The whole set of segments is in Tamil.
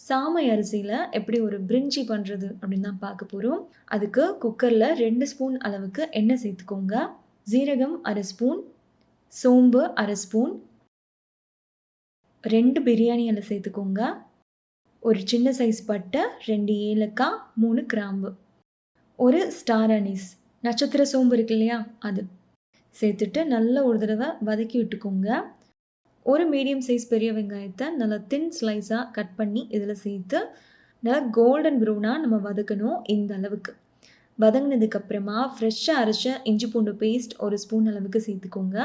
சாமை அரிசியில் எப்படி ஒரு பிரிஞ்சி பண்ணுறது அப்படின்னு தான் பார்க்க போகிறோம். அதுக்கு குக்கரில் 2 ஸ்பூன் அளவுக்கு எண்ணெய் சேர்த்துக்கோங்க. ஜீரகம் 1/2 ஸ்பூன், சோம்பு 1/2 ஸ்பூன், 2 பிரியாணி இலை சேர்த்துக்கோங்க. ஒரு சின்ன சைஸ் பட்டை, 2 ஏலக்காய், 3 கிராம்பு, ஒரு ஸ்டார் அனீஸ், நட்சத்திர சோம்பு இருக்கு இல்லையா, அது சேர்த்துட்டு நல்லா ஒரு தடவை வதக்கி விட்டுக்கோங்க. ஒரு மீடியம் சைஸ் பெரிய வெங்காயத்தை நல்லா தின் ஸ்லைஸாக கட் பண்ணி இதில் சேர்த்து நல்லா கோல்டன் ப்ரௌனாக நம்ம வதக்கணும். இந்த அளவுக்கு வதங்கினதுக்கப்புறமா ஃப்ரெஷ்ஷாக அரைச்ச இஞ்சி பூண்டு பேஸ்ட் 1 ஸ்பூன் அளவுக்கு சேர்த்துக்கோங்க.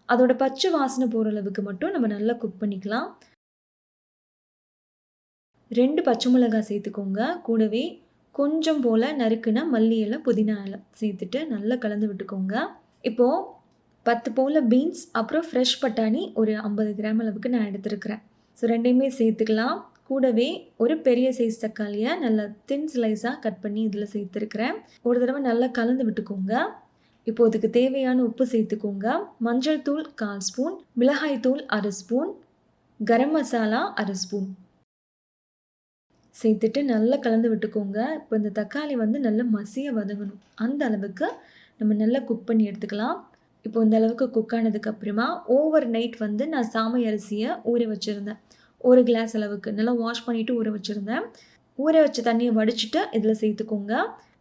அதோட பச்சை வாசனை போகிற அளவுக்கு மட்டும் நம்ம நல்லா குக் பண்ணிக்கலாம். 2 பச்சை மிளகாய் சேர்த்துக்கோங்க. கூடவே கொஞ்சம் போல் நறுக்குன மல்லி இலை, புதினா இலை சேர்த்துட்டு நல்லா கலந்து விட்டுக்கோங்க. இப்போது 10 போல் பீன்ஸ், அப்புறம் ஃப்ரெஷ் பட்டாணி ஒரு 50 கிராம் அளவுக்கு நான் எடுத்துருக்கிறேன். ஸோ ரெண்டையுமே சேர்த்துக்கலாம். கூடவே ஒரு பெரிய சைஸ் தக்காளியை நல்லா தின் ஸ்லைஸாக கட் பண்ணி இதில் சேர்த்துருக்கிறேன். ஒரு தடவை நல்லா கலந்து விட்டுக்கோங்க. இப்போ இதுக்கு தேவையான உப்பு சேர்த்துக்கோங்க. மஞ்சள் தூள் 1/4 ஸ்பூன், மிளகாய் தூள் 1/2 ஸ்பூன், கரம் மசாலா 1/2 ஸ்பூன் சேர்த்துட்டு நல்லா கலந்து விட்டுக்கோங்க. இப்போ இந்த தக்காளி நல்லா மசிய வதங்கணும். அந்த அளவுக்கு நம்ம நல்லா குக் பண்ணி எடுத்துக்கலாம். இப்போ இந்த அளவுக்கு குக் ஆனதுக்கப்புறமா ஓவர் நைட் நான் சாமை அரிசியை ஊற வச்சுருந்தேன். 1 கிளாஸ் அளவுக்கு நல்லா வாஷ் பண்ணிவிட்டு ஊற வச்சுருந்தேன். ஊற வச்ச தண்ணியை வடிச்சிட்டு இதில் சேர்த்துக்கோங்க.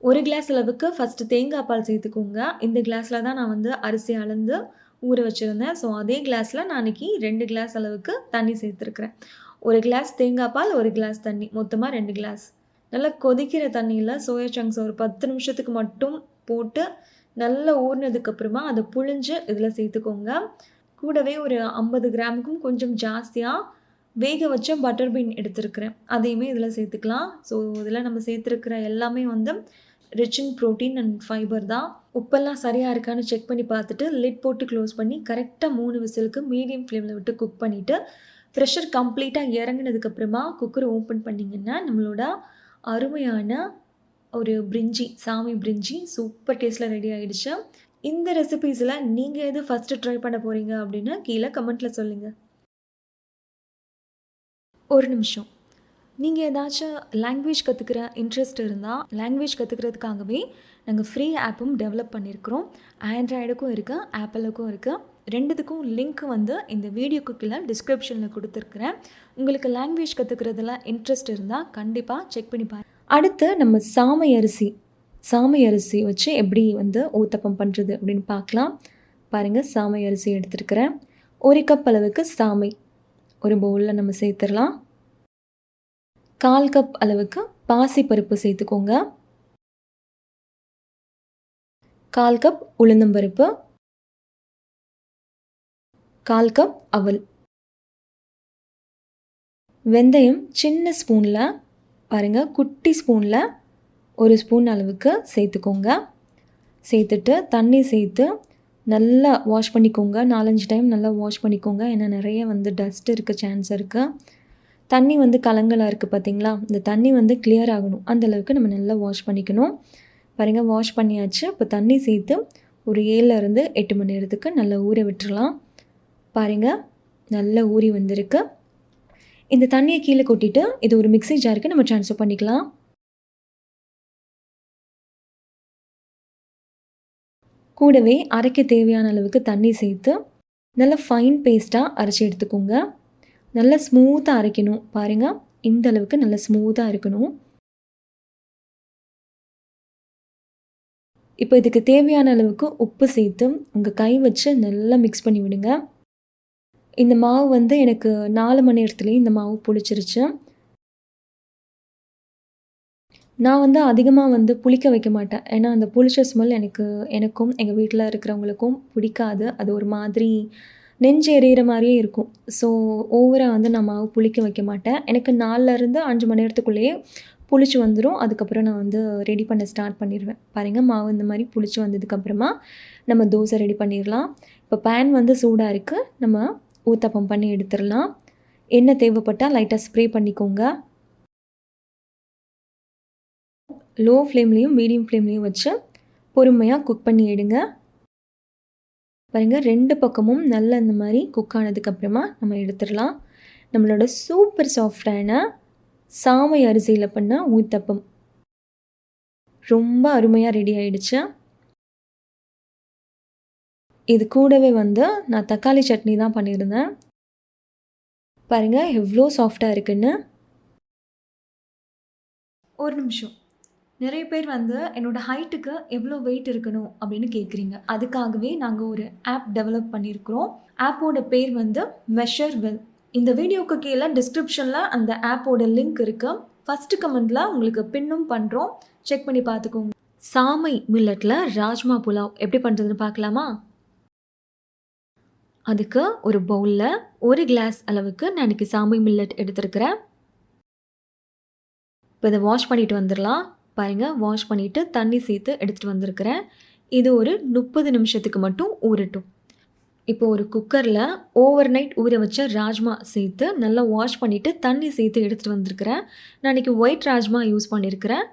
1 கிளாஸ் அளவுக்கு ஃபஸ்ட்டு தேங்காய் பால் சேர்த்துக்கோங்க. இந்த கிளாஸில் தான் நான் அரிசி அளந்து ஊற வச்சுருந்தேன். ஸோ அதே கிளாஸில் நான் அன்றைக்கி 2 கிளாஸ் அளவுக்கு தண்ணி சேர்த்துருக்குறேன். 1 கிளாஸ் தேங்காய் பால், 1 கிளாஸ் தண்ணி, மொத்தமாக 2 கிளாஸ். நல்லா கொதிக்கிற தண்ணியில் சோயா சங்க்ஸ் ஒரு 10 நிமிஷத்துக்கு மட்டும் போட்டு நல்லா ஊறினதுக்கப்புறமா அதை புழிஞ்சு இதில் சேர்த்துக்கோங்க. கூடவே ஒரு 50 கிராமுக்கும் கொஞ்சம் ஜாஸ்தியாக வேக வச்ச பட்டர் பீன் எடுத்துருக்கிறேன். அதையுமே இதில் சேர்த்துக்கலாம். ஸோ இதில் நம்ம சேர்த்துருக்கிற எல்லாமே rich in protein and fibre தான். உப்பெல்லாம் சரியாக இருக்கான்னு செக் பண்ணி பார்த்துட்டு லிட் போட்டு க்ளோஸ் பண்ணி கரெக்டாக 3 விசிலுக்கு மீடியம் ஃப்ளேமில் விட்டு குக் பண்ணிவிட்டு ப்ரெஷர் கம்ப்ளீட்டாக இறங்கினதுக்கப்புறமா குக்கரை ஓப்பன் பண்ணிங்கன்னா நம்மளோட அருமையான ஒரு பிரிஞ்சி, சாமி பிரிஞ்சி சூப்பர் டேஸ்ட்டில் ரெடி ஆகிடுச்சு. இந்த ரெசிபீஸில் நீங்கள் எது ஃபஸ்ட்டு ட்ரை பண்ண போகிறீங்க அப்படின்னு கீழே கமெண்ட்டில் சொல்லுங்கள். ஒரு நிமிஷம், நீங்கள் ஏதாச்சும் லாங்குவேஜ் கற்றுக்கிற இன்ட்ரெஸ்ட் இருந்தால் லாங்குவேஜ் கற்றுக்கிறதுக்காகவே நாங்கள் ஃப்ரீ ஆப்பும் டெவலப் பண்ணியிருக்கிறோம். ஆண்ட்ராய்டுக்கும் இருக்குது, ஆப்பிளுக்கும் இருக்குது. ரெண்டுத்துக்கும் லிங்க் இந்த வீடியோக்கு கீழே டிஸ்கிரிப்ஷனில் கொடுத்துருக்குறேன். உங்களுக்கு லாங்குவேஜ் கற்றுக்கிறதுல இன்ட்ரெஸ்ட் இருந்தால் கண்டிப்பாக செக் பண்ணி பாருங்கள். அடுத்து நம்ம சாமை அரிசி வச்சு எப்படி ஊத்தப்பம் பண்ணுறது அப்படின்னு பார்க்கலாம். பாருங்கள், சாமை அரிசி எடுத்துருக்கிறேன். 1 கப் அளவுக்கு சாமை ஒரு பவுலில் நம்ம சேர்த்துடலாம். 1/4 கப் அளவுக்கு பாசிப்பருப்பு சேர்த்துக்கோங்க. 1/4 கப் உளுந்தம்பருப்பு, 1/4 கப் அவல், வெந்தயம் சின்ன ஸ்பூனில் பாருங்கள், குட்டி ஸ்பூனில் 1 ஸ்பூன் அளவுக்கு சேர்த்துக்கோங்க. சேர்த்துட்டு தண்ணி சேர்த்து நல்லா வாஷ் பண்ணிக்கோங்க. 4-5 டைம் நல்லா வாஷ் பண்ணிக்கோங்க. ஏன்னா நிறைய டஸ்ட் இருக்க சான்ஸ் இருக்குது. தண்ணி கலங்கலாக இருக்குது பார்த்தீங்களா, இந்த தண்ணி கிளியர் ஆகணும். அந்தளவுக்கு நம்ம நல்லா வாஷ் பண்ணிக்கணும். பாருங்கள், வாஷ் பண்ணியாச்சு. இப்போ தண்ணி சேர்த்து ஒரு 7-8 மணி நேரத்துக்கு நல்லா ஊற விட்டுறலாம். பாருங்கள், நல்லா ஊறி வந்திருக்கு. இந்த தண்ணியை கீழே கொட்டிட்டு இது ஒரு மிக்ஸி ஜாருக்கு நம்ம ட்ரான்ஸ்ஃபர் பண்ணிக்கலாம். கூடவே அரைக்க தேவையான அளவுக்கு தண்ணி சேர்த்து நல்லா ஃபைன் பேஸ்ட்டாக அரைச்சி எடுத்துக்கோங்க. நல்லா ஸ்மூத்தாக அரைக்கணும். பாருங்கள், இந்த அளவுக்கு நல்லா ஸ்மூத்தாக இருக்கணும். இப்போ இதுக்கு தேவையான அளவுக்கு உப்பு சேர்த்து உங்கள் கை வச்சு நல்லா மிக்ஸ் பண்ணி விடுங்க. இந்த மாவு எனக்கு 4 மணி நேரத்துலேயே இந்த மாவு புளிச்சிருச்சு. நான் அதிகமாக புளிக்க வைக்க மாட்டேன். ஏன்னா அந்த புளிச்ச ஸ்மெல் எனக்கும் எங்கள் வீட்டில் இருக்கிறவங்களுக்கும் பிடிக்காது. அது ஒரு மாதிரி நெஞ்சு எரியிற மாதிரியே இருக்கும். ஸோ ஓவராக நான் மாவு புளிக்க வைக்க மாட்டேன். எனக்கு 4லேருந்து 5 மணி நேரத்துக்குள்ளேயே புளிச்சு வந்துடும். அதுக்கப்புறம் நான் ரெடி பண்ண ஸ்டார்ட் பண்ணிடுவேன். பாருங்கள், மாவு இந்த மாதிரி புளிச்சு வந்ததுக்கப்புறமா நம்ம தோசை ரெடி பண்ணிடலாம். இப்போ பேன் சூடாக இருக்குது. நம்ம ஊத்தப்பம் பண்ணி எடுத்துடலாம். எண்ணெய் தேவைப்பட்டால் லைட்டாக ஸ்ப்ரே பண்ணிக்கோங்க. லோ ஃப்ளேம்லேயும் மீடியம் ஃப்ளேம்லேயும் வச்சு பொறுமையாக குக் பண்ணி எடுங்க. பாருங்கள், 2 பக்கமும் நல்லா இந்த மாதிரி குக் ஆனதுக்கப்புறமா நம்ம எடுத்துடலாம். நம்மளோட சூப்பர் சாஃப்டான சாமை அரிசியில் பண்ண ஊத்தப்பம் ரொம்ப அருமையாக ரெடி ஆயிடுச்சு. இது கூடவே வந்து நான் தக்காளி சட்னி தான் பண்ணியிருந்தேன். பாருங்கள் எவ்வளோ சாஃப்டாக இருக்குன்னு. ஒரு நிமிஷம். நிறைய பேர் வந்து என்னோடய ஹைட்டுக்கு எவ்வளோ வெயிட் இருக்கணும் அப்படின்னு கேட்குறீங்க. அதுக்காகவே நாங்கள் ஒரு ஆப் டெவலப் பண்ணியிருக்கிறோம். ஆப்போட பேர் வந்து மெஷர் வெல். இந்த வீடியோக்கு கீழே டிஸ்கிரிப்ஷனில் அந்த ஆப்போட லிங்க் இருக்குது. ஃபஸ்ட்டு கமெண்டில் உங்களுக்கு பின்னும் பண்ணுறோம், செக் பண்ணி பார்த்துக்கோங்க. சாமை மில்லட்டில் ராஜ்மா புலாவ் எப்படி பண்ணுறதுன்னு பார்க்கலாமா? அதுக்கு ஒரு பவுலில் 1 கிளாஸ் அளவுக்கு நான் இன்றைக்கி சாமை மில்லட் எடுத்துருக்கிறேன். இப்போ இதை வாஷ் பண்ணிட்டு வந்துடலாம். பாருங்கள், வாஷ் பண்ணிவிட்டு தண்ணி சேர்த்து எடுத்துகிட்டு வந்திருக்கிறேன். இது ஒரு 30 நிமிஷத்துக்கு மட்டும் ஊறட்டும். இப்போ ஒரு குக்கரில் ஓவர் நைட் ஊற வச்ச ராஜ்மா சேர்த்து நல்லா வாஷ் பண்ணிவிட்டு தண்ணி சேர்த்து எடுத்துகிட்டு வந்திருக்கிறேன். நான் இன்றைக்கி ஒயிட் ராஜ்மா யூஸ் பண்ணியிருக்கிறேன்.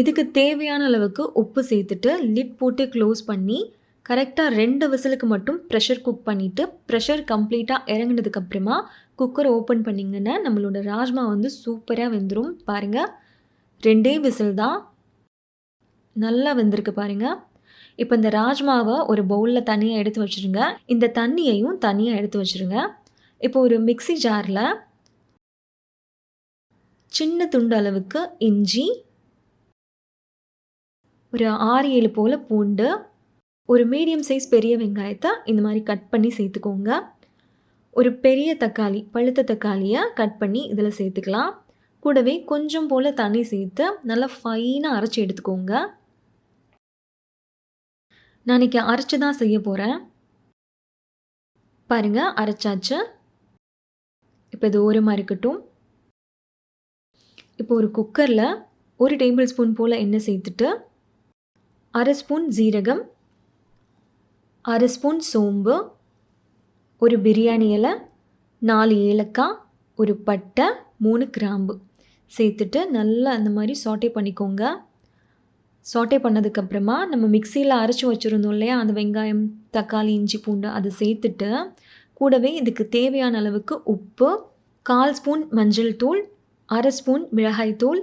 இதுக்கு தேவையான அளவுக்கு உப்பு சேர்த்துட்டு லிட் போட்டு க்ளோஸ் பண்ணி கரெக்டாக 2 விசிலுக்கு மட்டும் ப்ரெஷர் குக் பண்ணிவிட்டு ப்ரெஷர் கம்ப்ளீட்டாக இறங்கினதுக்கப்புறமா குக்கரை ஓப்பன் பண்ணிங்கன்னா நம்மளோட ராஜ்மா வந்து சூப்பராக வெந்துடும். பாருங்கள், 2 விசில் தான், நல்லா வெந்திருக்கு பாருங்கள். இப்போ இந்த ராஜ்மாவை ஒரு பவுலில் தனியாக எடுத்து வச்சுருங்க. இந்த தண்ணியையும் தனியாக எடுத்து வச்சுருங்க. இப்போ ஒரு மிக்ஸி ஜாரில் சின்ன துண்டு அளவுக்கு இஞ்சி, ஒரு 6-7 போல் பூண்டு, ஒரு மீடியம் சைஸ் பெரிய வெங்காயத்தை இந்த மாதிரி கட் பண்ணி சேர்த்துக்கோங்க. ஒரு பெரிய தக்காளி, பழுத்த தக்காளியை கட் பண்ணி இதில் சேர்த்துக்கலாம். கூடவே கொஞ்சம் போல் தண்ணி சேர்த்து நல்லா ஃபைனாக அரைச்சி எடுத்துக்கோங்க. நான் இன்றைக்கி அரைச்சி தான் செய்ய போகிறேன். பாருங்கள், அரைச்சாச்சு. இப்போ இது ஓரமாக இருக்கட்டும். இப்போ ஒரு குக்கரில் 1 டேபிள் ஸ்பூன் போல் எண்ணெய் சேர்த்துட்டு 1/2 ஸ்பூன் ஜீரகம், 1/2 ஸ்பூன் சோம்பு, ஒரு பிரியாணி இலை, 4 ஏலக்காய், ஒரு பட்டை, 3 கிராம்பு சேர்த்துட்டு நல்லா அந்த மாதிரி சாட்டே பண்ணிக்கோங்க. சாட்டே பண்ணதுக்கப்புறமா நம்ம மிக்சியில் அரைச்சி வச்சுருந்தோம் இல்லையா, அந்த வெங்காயம், தக்காளி, இஞ்சி, பூண்டு அதை சேர்த்துட்டு கூடவே இதுக்கு தேவையான அளவுக்கு உப்பு, 1/4 ஸ்பூன் மஞ்சள் தூள், 1/2 ஸ்பூன் மிளகாய் தூள்,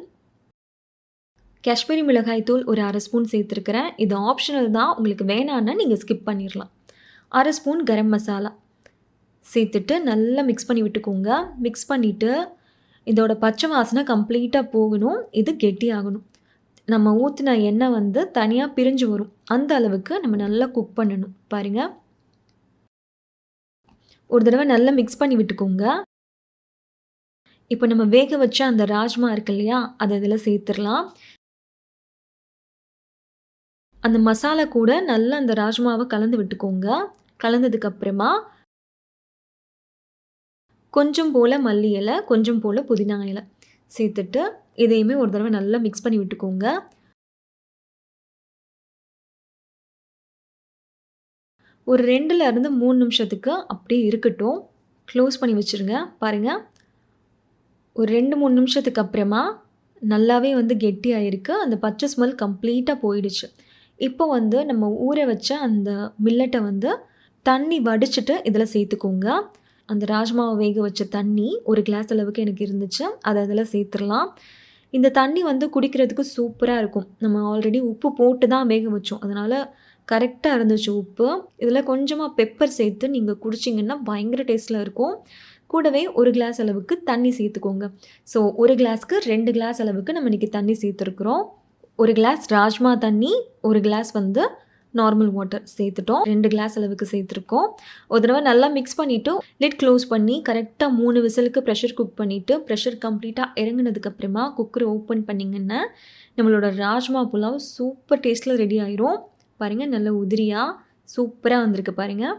காஷ்மீரி மிளகாய் தூள் ஒரு 1/2 ஸ்பூன் சேர்த்துருக்கிறேன். இது ஆப்ஷனல் தான், உங்களுக்கு வேணான்னா நீங்கள் ஸ்கிப் பண்ணிடலாம். 1/2 ஸ்பூன் கரம் மசாலா சேர்த்துட்டு நல்லா மிக்ஸ் பண்ணி விட்டுக்கோங்க. மிக்ஸ் பண்ணிவிட்டு இதோட பச்சை வாசனை கம்ப்ளீட்டாக போகணும். இது கெட்டியாகணும். நம்ம ஊற்றின எண்ணெய் வந்து தனியாக பிரிஞ்சு வரும். அந்த அளவுக்கு நம்ம நல்லா குக் பண்ணணும். பாருங்கள், ஒரு தடவை நல்லா மிக்ஸ் பண்ணி விட்டுக்கோங்க. இப்போ நம்ம வேக வச்ச அந்த ராஜ்மா இருக்கு இல்லையா, அதை இதில் சேர்த்துடலாம். அந்த மசாலா கூட நல்லா அந்த ராஜ்மாவை கலந்து விட்டுக்கோங்க. கலந்ததுக்கப்புறமா கொஞ்சம் போல் மல்லி இலை, கொஞ்சம் போல் புதினா இலை சேர்த்துட்டு இதையுமே ஒரு தடவை நல்லா மிக்ஸ் பண்ணி விட்டுக்கோங்க. ஒரு 2லேருந்து 3 நிமிஷத்துக்கு அப்படியே இருக்கட்டும். க்ளோஸ் பண்ணி வச்சுருங்க. பாருங்கள், ஒரு 2-3 நிமிஷத்துக்கு அப்புறமா நல்லாவே வந்து கெட்டியாயிருக்கு. அந்த பச்சை ஸ்மெல் கம்ப்ளீட்டாக போயிடுச்சு. இப்போ வந்து நம்ம ஊற வச்ச அந்த மில்லட்டை வந்து தண்ணி வடிச்சிட்டு இதில் சேர்த்துக்கோங்க. அந்த ராஜ்மாவை வேக வச்ச தண்ணி 1 கிளாஸ் அளவுக்கு எனக்கு இருந்துச்சு. அதை அதில் சேர்த்துடலாம். இந்த தண்ணி வந்து குடிக்கிறதுக்கு சூப்பராக இருக்கும். நம்ம ஆல்ரெடி உப்பு போட்டு தான் வேக வச்சோம், அதனால் கரெக்டாக இருந்துச்சு உப்பு. இதில் கொஞ்சமாக பெப்பர் சேர்த்து நீங்கள் குடிச்சிங்கன்னா பயங்கர டேஸ்ட்டில் இருக்கும். கூடவே 1 கிளாஸ் அளவுக்கு தண்ணி சேர்த்துக்கோங்க. ஸோ 1 கிளாஸ்க்கு 2 கிளாஸ் அளவுக்கு நம்ம இன்றைக்கி தண்ணி சேர்த்துருக்குறோம். 1 கிளாஸ் ராஜ்மா தண்ணி, 1 கிளாஸ் வந்து நார்மல் வாட்டர் சேர்த்துட்டோம். 2 கிளாஸ் அளவுக்கு சேர்த்துருக்கோம். ஒரு தடவை நல்லா மிக்ஸ் பண்ணிவிட்டு லிட் க்ளோஸ் பண்ணி கரெக்டாக 3 விசிலுக்கு ப்ரெஷர் குக் பண்ணிவிட்டு ப்ரெஷர் கம்ப்ளீட்டாக இறங்கினதுக்கப்புறமா குக்கரை ஓப்பன் பண்ணிங்கன்னா நம்மளோட ராஜ்மா புலாவ் சூப்பர் டேஸ்ட்டில் ரெடி ஆயிரும். பாருங்கள், நல்ல உதிரியாக சூப்பராக வந்திருக்கு பாருங்கள்.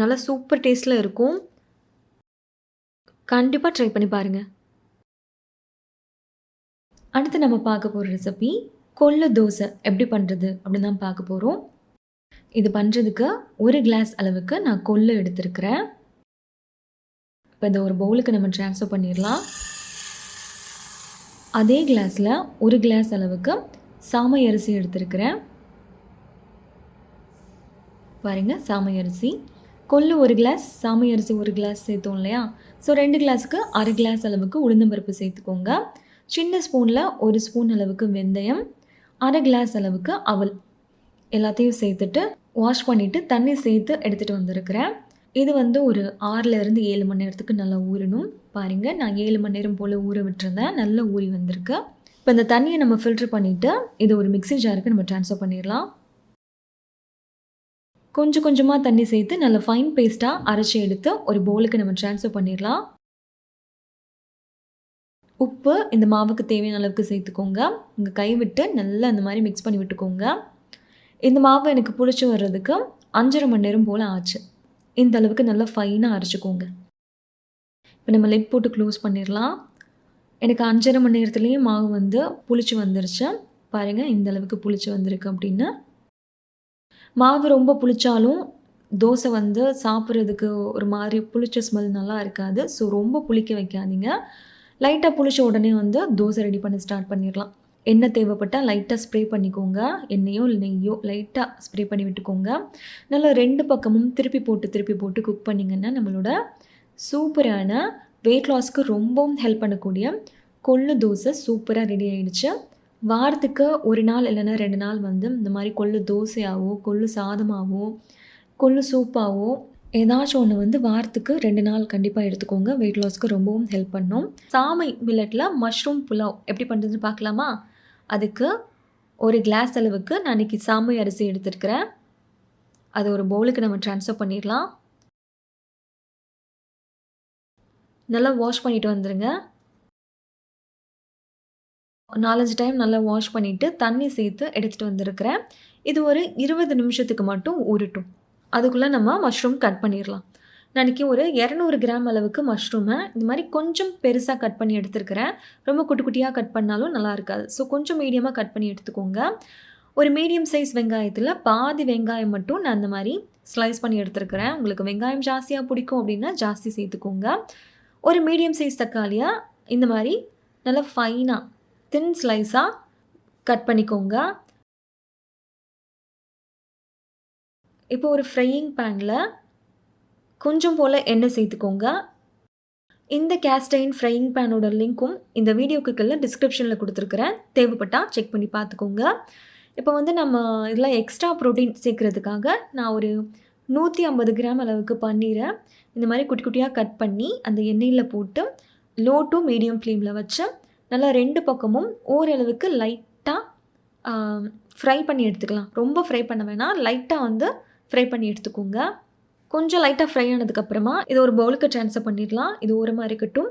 நல்லா சூப்பர் டேஸ்ட்டில் இருக்கும். கண்டிப்பாக ட்ரை பண்ணி பாருங்கள். அடுத்து நம்ம பார்க்க போகிற ரெசிபி கொள்ளு தோசை எப்படி பண்ணுறது அப்படின்னு தான் பார்க்க போகிறோம். இது பண்ணுறதுக்கு 1 கிளாஸ் அளவுக்கு நான் கொள்ளு எடுத்துருக்கிறேன். இப்போ இந்த ஒரு பவுலுக்கு நம்ம ட்ரான்ஸ்ஃபர் பண்ணிடலாம். அதே கிளாஸில் 1 கிளாஸ் அளவுக்கு சாமை அரிசி எடுத்துருக்கிறேன். பாருங்கள், சாமை அரிசி கொள்ளு 1 கிளாஸ், சாமை அரிசி 1 கிளாஸ் சேர்த்தோம் இல்லையா? ஸோ 2 கிளாஸுக்கு 1/2 கிளாஸ் அளவுக்கு உளுந்தம்பருப்பு சேர்த்துக்கோங்க. சின்ன ஸ்பூனில் 1 ஸ்பூன் அளவுக்கு வெந்தயம், 1/2 கிளாஸ் அளவுக்கு அவல் எல்லாத்தையும் சேர்த்துட்டு வாஷ் பண்ணிவிட்டு தண்ணி சேர்த்து எடுத்துகிட்டு வந்திருக்கிறேன். இது வந்து ஒரு 6லேருந்து 7 மணி நேரத்துக்கு நல்லா ஊறணும். பாருங்கள், நான் 7 மணி நேரம் போல் ஊற விட்டுருந்தேன். நல்லா ஊறி வந்திருக்கு. இப்போ இந்த தண்ணியை நம்ம ஃபில்ட்ரு பண்ணிவிட்டு இது ஒரு மிக்ஸி ஜாருக்கு நம்ம ட்ரான்ஸ்ஃபர் பண்ணிடலாம். கொஞ்சம் கொஞ்சமாக தண்ணி சேர்த்து நல்லா ஃபைன் பேஸ்ட்டாக அரைச்சி எடுத்து ஒரு பவுலுக்கு நம்ம ட்ரான்ஸ்ஃபர் பண்ணிடலாம். உப்பு இந்த மாவுக்கு தேவையான அளவுக்கு சேர்த்துக்கோங்க. உங்கள் கை விட்டு நல்லா அந்த மாதிரி மிக்ஸ் பண்ணி விட்டுக்கோங்க. இந்த மாவு எனக்கு புளிச்சு வர்றதுக்கு 5.5 மணி நேரம் போல் ஆச்சு. இந்த அளவுக்கு நல்லா ஃபைனாக அரைச்சிக்கோங்க. இப்போ நம்ம லிட் போட்டு க்ளோஸ் பண்ணிடலாம். எனக்கு 5.5 மணி நேரத்துலேயே மாவு வந்து புளிச்சு வந்துருச்சு. பாருங்கள், இந்த அளவுக்கு புளிச்சு வந்திருக்கு அப்படின்னு. மாவு ரொம்ப புளிச்சாலும் தோசை வந்து சாப்பிட்றதுக்கு ஒரு மாதிரி புளிச்ச ஸ்மெல் நல்லா இருக்காது. ஸோ ரொம்ப புளிக்க வைக்காதீங்க. லைட்டாக புளிச்ச உடனே வந்து தோசை ரெடி பண்ண ஸ்டார்ட் பண்ணிடலாம். எண்ணெய் தேவைப்பட்டால் லைட்டாக ஸ்ப்ரே பண்ணிக்கோங்க. எண்ணெயோ இல்லை நெய்யோ லைட்டாக ஸ்ப்ரே பண்ணி விட்டுக்கோங்க. நல்லா 2 பக்கமும் திருப்பி போட்டு குக் பண்ணிங்கன்னா நம்மளோட சூப்பரான வெயிட் லாஸ்க்கு ரொம்பவும் ஹெல்ப் பண்ணக்கூடிய கொள்ளு தோசை சூப்பராக ரெடி ஆகிடுச்சு. வாரத்துக்கு 1 நாள் இல்லைன்னா 2 நாள் வந்து இந்த மாதிரி கொள்ளு தோசையாவோ, கொள்ளு சாதமாவோ, கொள்ளு சூப்பாவோ ஏதாச்சும் ஒன்று வந்து வாரத்துக்கு 2 நாள் கண்டிப்பாக எடுத்துக்கோங்க. வெயிட் லாஸ்க்கு ரொம்பவும் ஹெல்ப் பண்ணும். சாமை மில்லட்டில் மஷ்ரூம் புலாவ் எப்படி பண்ணுறதுன்னு பார்க்கலாமா? அதுக்கு 1 கிளாஸ் அளவுக்கு நான் இன்றைக்கி சாமை அரிசி எடுத்துருக்கிறேன். அதை ஒரு பவுலுக்கு நம்ம ட்ரான்ஸ்ஃபர் பண்ணிடலாம். நல்லா வாஷ் பண்ணிவிட்டு வந்துடுங்க. 4-5 டைம் நல்லா வாஷ் பண்ணிவிட்டு தண்ணி சேர்த்து எடுத்துகிட்டு வந்திருக்கிறேன். இது ஒரு 20 நிமிஷத்துக்கு மட்டும் ஊறட்டும். அதுக்குள்ளே நம்ம மஷ்ரூம் கட் பண்ணிடலாம். நான் இன்றைக்கி ஒரு 200 கிராம் அளவுக்கு மஷ்ரூமை இந்த மாதிரி கொஞ்சம் பெருசாக கட் பண்ணி எடுத்துருக்கிறேன். ரொம்ப குட்டி குட்டியாக கட் பண்ணாலும் நல்லா இருக்காது. ஸோ கொஞ்சம் மீடியமாக கட் பண்ணி எடுத்துக்கோங்க. ஒரு மீடியம் சைஸ் வெங்காயத்தில் பாதி வெங்காயம் மட்டும் நான் இந்த மாதிரி ஸ்லைஸ் பண்ணி எடுத்துருக்கிறேன். உங்களுக்கு வெங்காயம் ஜாஸ்தியாக பிடிக்கும் அப்படின்னா ஜாஸ்தி சேர்த்துக்கோங்க. ஒரு மீடியம் சைஸ் தக்காளியை இந்த மாதிரி நல்லா ஃபைனாக தின் ஸ்லைஸாக கட் பண்ணிக்கோங்க. இப்போ ஒரு ஃப்ரையிங் பேனில் கொஞ்சம் போல் எண்ணெய் சேர்த்துக்கோங்க. இந்த கேஸ்டைன் ஃப்ரையிங் பேனோட லிங்க்கும் இந்த வீடியோக்கு கீழே டிஸ்கிரிப்ஷனில் கொடுத்துருக்குறேன். தேவைப்பட்டால் செக் பண்ணி பார்த்துக்கோங்க. இப்போ வந்து நம்ம இதில் எக்ஸ்ட்ரா ப்ரோட்டீன் சேர்க்குறதுக்காக நான் ஒரு 150 கிராம் அளவுக்கு பன்னீரை இந்த மாதிரி குட்டி குட்டியாக கட் பண்ணி அந்த எண்ணெயில் போட்டு லோ டு மீடியம் ஃப்ளேமில் வச்சு நல்லா 2 பக்கமும் ஓரளவுக்கு லைட்டாக ஃப்ரை பண்ணி எடுத்துக்கலாம். ரொம்ப ஃப்ரை பண்ண வேணாம், லைட்டாக வந்து ஃப்ரை பண்ணி எடுத்துக்கோங்க. கொஞ்சம் லைட்டாக ஃப்ரை ஆனதுக்கப்புறமா இது ஒரு பவுலுக்கு ட்ரான்ஸ்ஃபர் பண்ணிடலாம். இது ஓரமாக இருக்கட்டும்.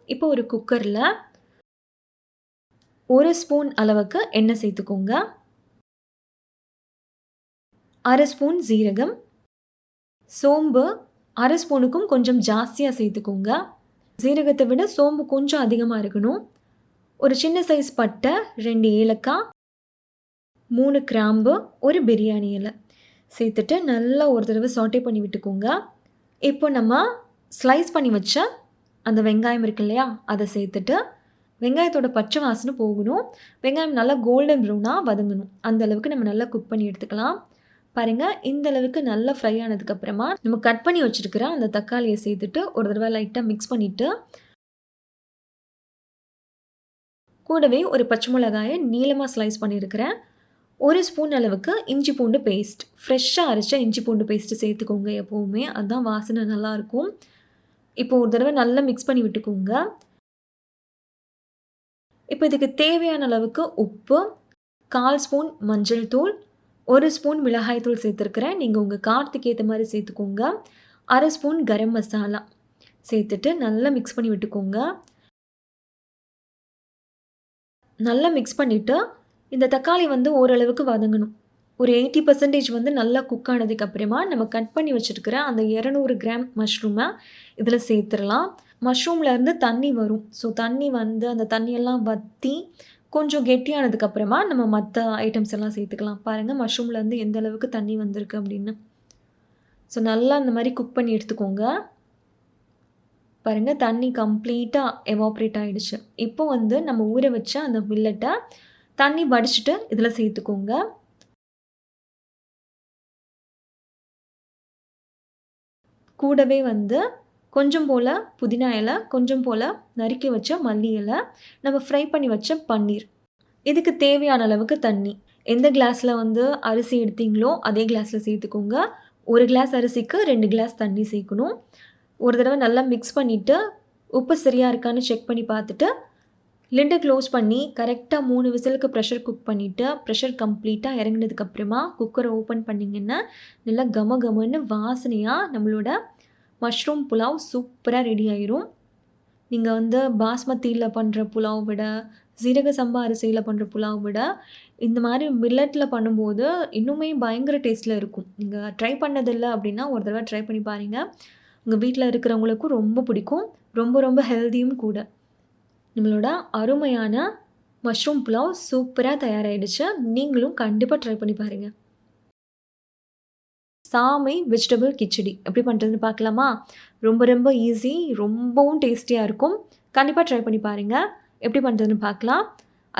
இப்போ ஒரு குக்கரில் 1 ஸ்பூன் அளவுக்கு எண்ணெய் சேர்த்துக்கோங்க. 1/2 ஸ்பூன் ஜீரகம், சோம்பு 1/2 ஸ்பூனுக்கும் கொஞ்சம் ஜாஸ்தியாக சேர்த்துக்கோங்க. ஜீரகத்தை விட சோம்பு கொஞ்சம் அதிகமாக இருக்கணும். ஒரு சின்ன சைஸ் பட்டை, 2 ஏலக்காய், 3 கிராம்பு, ஒரு பிரியாணி இலை சேர்த்துட்டு நல்லா ஒரு தடவை சாட்டே பண்ணி விட்டுக்கோங்க. இப்போ நம்ம ஸ்லைஸ் பண்ணி வச்ச அந்த வெங்காயம் இருக்கு இல்லையா, அதை சேர்த்துட்டு வெங்காயத்தோட பச்சை வாசனை போகணும். வெங்காயம் நல்லா கோல்டன் ப்ரௌனாக வதங்கணும். அந்த அளவுக்கு நம்ம நல்லா குக் பண்ணி எடுத்துக்கலாம். பாருங்கள், இந்த அளவுக்கு நல்லா ஃப்ரை ஆனதுக்கப்புறமா நம்ம கட் பண்ணி வச்சுருக்கிற அந்த தக்காளியை சேர்த்துட்டு ஒரு தடவை லைட்டாக மிக்ஸ் பண்ணிவிட்டு கூடவே ஒரு பச்சை மிளகாயை நீளமாக ஸ்லைஸ் பண்ணியிருக்கிறேன். 1 ஸ்பூன் அளவுக்கு இஞ்சி பூண்டு பேஸ்ட், ஃப்ரெஷ்ஷாக அரைச்ச இஞ்சி பூண்டு பேஸ்ட்டு சேர்த்துக்கோங்க. எப்போவுமே அதுதான் வாசனை நல்லாயிருக்கும். இப்போ ஒரு தடவை நல்லா மிக்ஸ் பண்ணி விட்டுக்கோங்க. இப்போ இதுக்கு தேவையான அளவுக்கு உப்பு, 1/4 ஸ்பூன் மஞ்சள் தூள், 1 ஸ்பூன் மிளகாய் தூள் சேர்த்துருக்கிறேன். நீங்கள் உங்கள் காரத்துக்கு ஏற்ற மாதிரி சேர்த்துக்கோங்க. 1/2 ஸ்பூன் கரம் மசாலா சேர்த்துட்டு நல்லா மிக்ஸ் பண்ணி விட்டுக்கோங்க. நல்லா மிக்ஸ் பண்ணிவிட்டு இந்த தக்காளி வந்து ஓரளவுக்கு வதங்கணும். ஒரு 80% வந்து நல்லா குக் ஆனதுக்கப்புறமா நம்ம கட் பண்ணி வச்சுருக்கிற அந்த 200 கிராம் மஷ்ரூமை இதில் சேர்த்துடலாம். மஷ்ரூம்லேருந்து தண்ணி வரும். ஸோ தண்ணி வந்து அந்த தண்ணியெல்லாம் வற்றி கொஞ்சம் கெட்டியானதுக்கப்புறமா நம்ம மற்ற ஐட்டம்ஸ் எல்லாம் சேர்த்துக்கலாம். பாருங்கள், மஷ்ரூம்லேருந்து எந்த அளவுக்கு தண்ணி வந்திருக்கு அப்படின்னு. ஸோ நல்லா இந்த மாதிரி குக் பண்ணி எடுத்துக்கோங்க. பாருங்கள், தண்ணி கம்ப்ளீட்டாக எவாப்ரேட் ஆகிடுச்சு. இப்போ வந்து நம்ம ஊற வச்ச அந்த மில்லட்டை தண்ணி வடிச்சிட்டு இதில் சேர்த்துக்கோங்க. கூடவே வந்து கொஞ்சம் போல் புதினா இலை, கொஞ்சம் போல் நறுக்கி வச்ச மல்லி இலை, நம்ம ஃப்ரை பண்ணி வச்ச பன்னீர். இதுக்கு தேவையான அளவுக்கு தண்ணி. எந்த கிளாஸில் வந்து அரிசி எடுத்தீங்களோ அதே கிளாஸில் சேர்த்துக்கோங்க. 1 கிளாஸ் அரிசிக்கு 2 கிளாஸ் தண்ணி சேர்க்கணும். ஒரு தடவை நல்லா மிக்ஸ் பண்ணிவிட்டு உப்பு சரியாக இருக்கான்னு செக் பண்ணி பார்த்துட்டு லிட்டை க்ளோஸ் பண்ணி கரெக்டாக 3 விசிலுக்கு ப்ரெஷர் குக் பண்ணிவிட்டு ப்ரெஷர் கம்ப்ளீட்டாக இறங்கினதுக்கப்புறமா குக்கரை ஓப்பன் பண்ணிங்கன்னா நல்லா கம கமன்னு வாசனையாக நம்மளோட மஷ்ரூம் புலாவ் சூப்பராக ரெடி ஆயிரும். நீங்கள் வந்து பாஸ்மதியில் பண்ணுற புலாவ் விட, சீரக சம்பா அரிசியில் பண்ணுற புலாவ் விட, இந்த மாதிரி மில்லட்டில் பண்ணும்போது இன்னுமே பயங்கர டேஸ்ட்டில் இருக்கும். நீங்கள் ட்ரை பண்ணதில்லை அப்படின்னா ஒரு தடவை ட்ரை பண்ணி பாருங்கள். உங்கள் வீட்டில் இருக்கிறவங்களுக்கும் ரொம்ப பிடிக்கும். ரொம்ப ரொம்ப ஹெல்த்தியும் கூட. நம்மளோட அருமையான மஷ்ரூம் புலாவ் சூப்பராக தயாராகிடுச்சு. நீங்களும் கண்டிப்பாக ட்ரை பண்ணி பாருங்கள். சாமை வெஜிடபிள் கிச்சடி எப்படி பண்ணுறதுன்னு பார்க்கலாமா? ரொம்ப ரொம்ப ஈஸி, ரொம்பவும் டேஸ்டியாக இருக்கும். கண்டிப்பாக ட்ரை பண்ணி பாருங்கள். எப்படி பண்ணுறதுன்னு பார்க்கலாம்.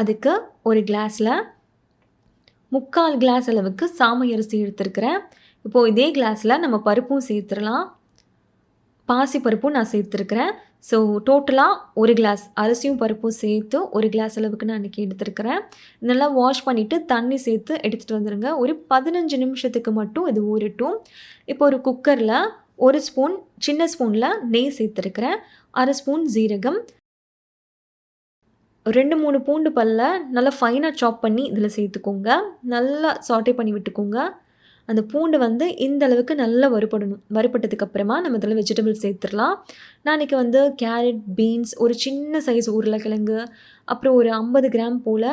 அதுக்கு ஒரு கிளாஸில் 3/4 கிளாஸ் அளவுக்கு சாமை அரிசி எடுத்துருக்கிறேன். இப்போது இதே கிளாஸில் நம்ம பருப்பும் சேர்த்துடலாம். பாசி பருப்பும் நான் சேர்த்துருக்கிறேன். ஸோ டோட்டலாக 1 கிளாஸ் அரிசியும் பருப்பும் சேர்த்து 1 கிளாஸ் அளவுக்கு நான் இன்றைக்கி எடுத்துருக்கிறேன். நல்லா வாஷ் பண்ணிவிட்டு தண்ணி சேர்த்து எடுத்துகிட்டு வந்துடுங்க. ஒரு 15 நிமிஷத்துக்கு மட்டும் இது ஊறட்டும். இப்போ ஒரு குக்கரில் 1 ஸ்பூன் சின்ன ஸ்பூனில் நெய் சேர்த்துருக்கிறேன். 1/2 ஸ்பூன் ஜீரகம், 2 3 பூண்டு பல்லை நல்லா ஃபைனாக சாப் பண்ணி இதில் சேர்த்துக்கோங்க. நல்லா சாட்டே பண்ணி விட்டுக்கோங்க. அந்த பூண்டு வந்து இந்த அளவுக்கு நல்லா வறுபடணும். வறுபட்டதுக்கப்புறமா நம்ம இதில் வெஜிடபிள்ஸ் சேர்த்துடலாம். நான் இன்றைக்கி வந்து கேரட், பீன்ஸ், ஒரு சின்ன சைஸ் உருளைக்கிழங்கு, அப்புறம் ஒரு 50 கிராம் போல்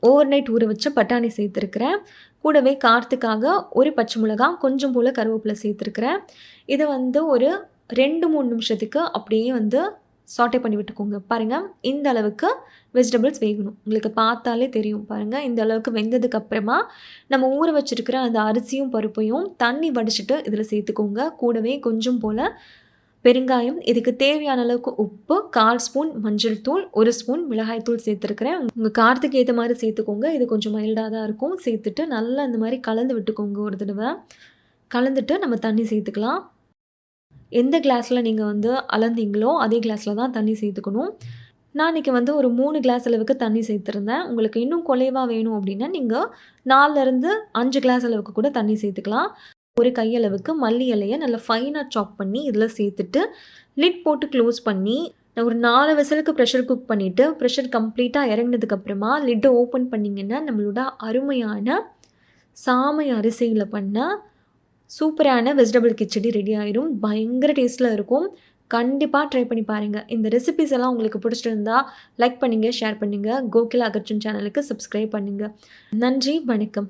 ஓவர் நைட் ஊற வச்ச பட்டாணி சேர்த்துருக்கிறேன். கூடவே காரத்துக்காக ஒரு பச்சை மிளகாய், கொஞ்சம் போல் கருவேப்பிலை சேர்த்துருக்கிறேன். இதை வந்து ஒரு 2-3 நிமிஷத்துக்கு அப்படியே வந்து சாட்டே பண்ணி விட்டுக்கோங்க. பாருங்கள், இந்த அளவுக்கு வெஜிடபிள்ஸ் வேகணும். உங்களுக்கு பார்த்தாலே தெரியும். பாருங்கள், இந்த அளவுக்கு வெந்ததுக்கப்புறமா நம்ம ஊற வச்சுருக்கிற அந்த அரிசியும் பருப்பையும் தண்ணி வடிச்சிட்டு இதில் சேர்த்துக்கோங்க. கூடவே கொஞ்சம் போல் பெருங்காயம், இதுக்கு தேவையான அளவுக்கு உப்பு, 1/4 ஸ்பூன் மஞ்சள் தூள், 1 ஸ்பூன் மிளகாய் தூள் சேர்த்துருக்கிறேன். உங்கள் காரத்துக்கு ஏற்ற மாதிரி சேர்த்துக்கோங்க. இது கொஞ்சம் மைல்டாக தான் இருக்கும். சேர்த்துட்டு நல்லா இந்த மாதிரி கலந்து விட்டுக்கோங்க. ஒரு தடவை கலந்துட்டு நம்ம தண்ணி சேர்த்துக்கலாம். எந்த கிளாஸில் நீங்கள் வந்து அளந்தீங்களோ அதே கிளாஸில் தான் தண்ணி சேர்த்துக்கணும். நான் இன்றைக்கி வந்து ஒரு 3 கிளாஸ் அளவுக்கு தண்ணி சேர்த்துருந்தேன். உங்களுக்கு இன்னும் குறைவாக வேணும் அப்படின்னா நீங்கள் 4லேருந்து 5 கிளாஸ் அளவுக்கு கூட தண்ணி சேர்த்துக்கலாம். ஒரு கையளவுக்கு மல்லி இலையை நல்லா ஃபைனாக சாப் பண்ணி இதில் சேர்த்துட்டு லிட் போட்டு க்ளோஸ் பண்ணி ஒரு 4 விசிலுக்கு ப்ரெஷர் குக் பண்ணிவிட்டு ப்ரெஷர் கம்ப்ளீட்டாக இறங்கினதுக்கப்புறமா லிட்டை ஓப்பன் பண்ணிங்கன்னா நம்மளோட அருமையான சாமை அரிசியில் பண்ண சூப்பரான வெஜிடபிள் கிச்சடி ரெடி ஆயிரும். பயங்கர டேஸ்ட்டில் இருக்கும். கண்டிப்பாக ட்ரை பண்ணி பாருங்கள். இந்த ரெசிபிஸ் எல்லாம் உங்களுக்கு பிடிச்சிருந்தா லைக் பண்ணுங்கள், ஷேர் பண்ணுங்கள். கோகிலா அகர்ஜுன் சேனலுக்கு சப்ஸ்கிரைப் பண்ணுங்கள். நன்றி, வணக்கம்.